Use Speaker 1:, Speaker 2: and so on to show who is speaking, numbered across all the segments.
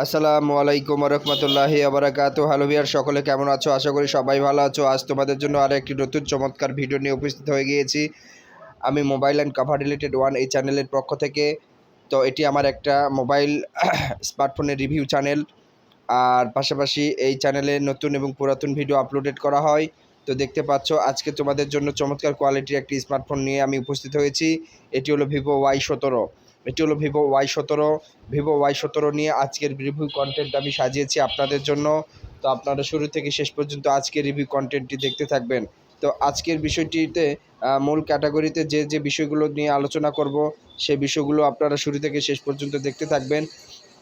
Speaker 1: আসসালামু আলাইকুম রহমতুল্লাহি আবরাকাতু। হ্যালো ভিউয়ার, সকলে কেমন আছো? আশা করি সবাই ভালো আছো। আজ তোমাদের জন্য আরও একটি নতুন চমৎকার ভিডিও নিয়ে উপস্থিত হয়ে গিয়েছি আমি mobile and cover related one এই চ্যানেলের পক্ষ থেকে। তো এটি আমার একটা মোবাইল স্মার্টফোনের রিভিউ চ্যানেল, আর পাশাপাশি এই চ্যানেলে নতুন এবং পুরাতন ভিডিও আপলোডেড করা হয়। তো দেখতে পাচ্ছ আজকে তোমাদের জন্য চমৎকার কোয়ালিটির একটি স্মার্টফোন নিয়ে আমি উপস্থিত হয়েছি। এটি হলো ভিভো ওয়াই 17 নিয়ে আজকের রিভিউ কন্টেন্ট আমি সাজিয়েছি আপনাদের জন্য। তো আপনারা শুরু থেকে শেষ পর্যন্ত আজকের রিভিউ কন্টেন্টটি দেখতে থাকবেন। তো আজকের বিষয়টিতে মূল ক্যাটাগরিতে যে বিষয়গুলো নিয়ে আলোচনা করব, সেই বিষয়গুলো আপনারা শুরু থেকে শেষ পর্যন্ত দেখতে থাকবেন।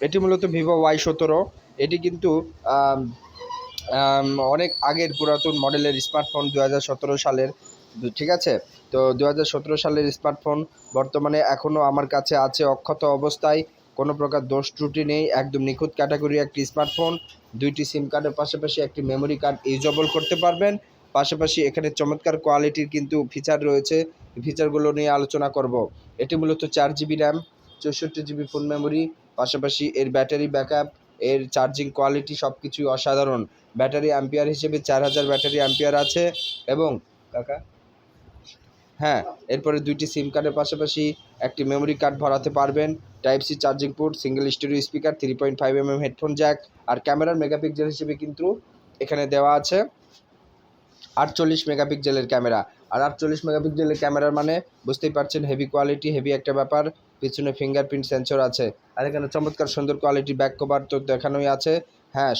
Speaker 1: এটি মূলত ভিভো ওয়াই 17। এটি কিন্তু অনেক আগের পুরাতন মডেলের স্মার্টফোন, 2017 সালের। ঠিক আছে, তো 2017 সালের স্মার্টফোন বর্তমানে এখনও আমার কাছে আছে অক্ষত অবস্থায়। কোনো প্রকার দোষ ত্রুটি নেই, একদম নিখুঁত ক্যাটাগরি একটি স্মার্টফোন। 2টি সিম কার্ডের পাশাপাশি একটি মেমোরি কার্ড ইউজেবল করতে পারবেন। পাশাপাশি এখানে চমৎকার কোয়ালিটির কিন্তু ফিচার রয়েছে, ফিচারগুলো নিয়ে আলোচনা করব। এটি মূলত 4 GB র্যাম, 64 GB ফুল মেমোরি, পাশাপাশি এর ব্যাটারি ব্যাকআপ, এর চার্জিং কোয়ালিটি সব কিছুই অসাধারণ। ব্যাটারি অ্যাম্পিয়ার হিসেবে 4000 ব্যাটারি অ্যাম্পিয়ার আছে। এবং এরপরে 2টি সিম কার্ডের পাশাপাশি একটি মেমোরি কার্ড ভরাতে পারবেন। Type C charging port, single stereo speaker, 3.5 mm headphone jack. আর ক্যামেরার মেগাপিক্সেল হিসেবে কিন্তু এখানে দেওয়া আছে 48 মেগাপিক্সেলের ক্যামেরা। আর 48 মেগাপিক্সেলের ক্যামেরার মানে বুঝতেই পারছেন, হেভি কোয়ালিটি, হেভি একটা ব্যাপার। পিছনে ফিঙ্গারপ্রিন্ট সেন্সর আছে। আর এখানে চমৎকার সুন্দর কোয়ালিটি ব্যাক কভার তো দেখানোই আছে।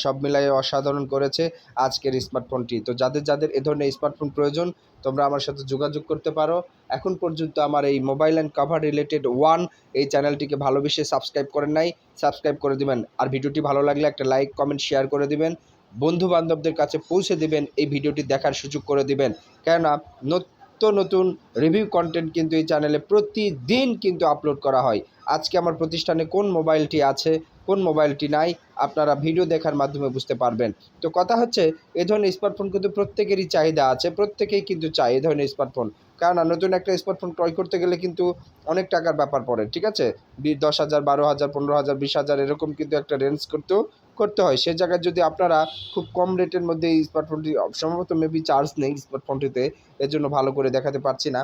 Speaker 1: সব মিলাই অসাধারণ করেছে আজকের স্মার্টফোনটি। তো যাদের এ ধরনের স্মার্টফোন প্রয়োজন, তোমরা আমার সাথে যোগাযোগ করতে পারো। এখন পর্যন্ত আমার এই mobile and cover related one এই চ্যানেলটিকে ভালোবেসে সাবস্ক্রাইব করেন নাই, সাবস্ক্রাইব করে দিবেন। আর ভিডিওটি ভালো লাগলে একটা লাইক, কমেন্ট, শেয়ার করে দিবেন। বন্ধু বান্ধবদের কাছে পৌঁছে দিবেন, এই ভিডিওটি দেখার সুযোগ করে দিবেন। কেননা নতুন রিভিউ কন্টেন্ট কিন্তু এই চ্যানেলে প্রতিদিন কিন্তু আপলোড করা হয়। আজকে আমার প্রতিষ্ঠানে কোন মোবাইলটি আছে, কোন মোবাইলটি নাই, আপনারা ভিডিও দেখার মাধ্যমে বুঝতে পারবেন। তো কথা হচ্ছে, এ ধরনের স্মার্টফোন কিন্তু প্রত্যেকেরই চাহিদা আছে, প্রত্যেকেই কিন্তু চায় এ ধরনের স্মার্টফোন। কেননা নতুন একটা স্মার্টফোন ক্রয় করতে গেলে কিন্তু অনেক টাকার ব্যাপার পড়ে। ঠিক আছে, 10,000, 12,000, 15,000, 20,000 এরকম কিন্তু একটা রেঞ্জ করতে হয়। সে জায়গায় যদি আপনারা খুব কম রেটের মধ্যে এই স্মার্টফোনটি, সম্ভবত মেবি চার্জ নেই স্মার্টফোনটিতে, এর জন্য ভালো করে দেখাতে পারছি না।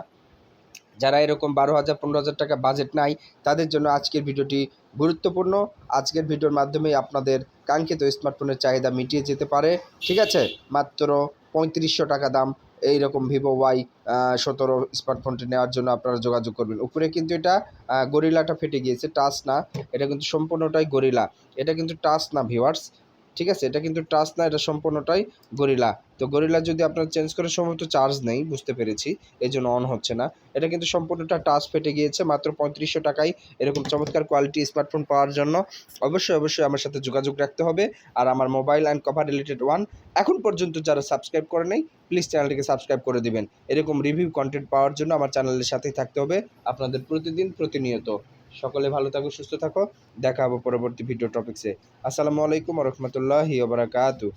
Speaker 1: যারা এরকম 12,000, 15,000 টাকা বাজেট নাই, তাদের জন্য আজকের ভিডিওটি গুরুত্বপূর্ণ। আজকের ভিডিওর মাধ্যমেই আপনাদের কাঙ্ক্ষিত স্মার্টফোনের চাহিদা মিটিয়ে যেতে পারে। ঠিক আছে, মাত্র 3500 টাকা দাম এইরকম ভিভো ওয়াই 17 স্মার্টফোনটি নেওয়ার জন্য আপনারা যোগাযোগ করবেন। উপরে কিন্তু এটা গরিলাটা ফেটে গিয়েছে, টাচ না, এটা কিন্তু সম্পূর্ণটাই গরিলা। এটা কিন্তু টাচ না ভিউয়ার্স, ঠিক আছে, এটা কিন্তু টাচ না, এটা সম্পূর্ণটাই গরিলা। তো গরিলা যদি আপনারা চেঞ্জ করে, সম্ভবত চার্জ নেই, বুঝতে পেরেছি, এই জন্য অন হচ্ছে না। এটা কিন্তু সম্পূর্ণটা টাচ ফেটে গিয়েছে। মাত্র 3500 টাকায় এরকম চমৎকার কোয়ালিটি স্মার্টফোন পাওয়ার জন্য অবশ্যই আমার সাথে যোগাযোগ রাখতে হবে। আর আমার mobile and cover related one এখন পর্যন্ত যারা সাবস্ক্রাইব করে নেই, প্লিজ চ্যানেলটিকে সাবস্ক্রাইব করে দিবেন। এরকম রিভিউ কন্টেন্ট পাওয়ার জন্য আমার চ্যানেলের সাথেই থাকতে হবে আপনাদের প্রতিদিন, প্রতিনিয়ত। সকলে ভালো থাকো, সুস্থ থাকো। দেখা হবে পরবর্তী ভিডিও টপিক্সে। আসসালামু আলাইকুম রহমতুল্লাহি ওয়া বারাকাতুহু।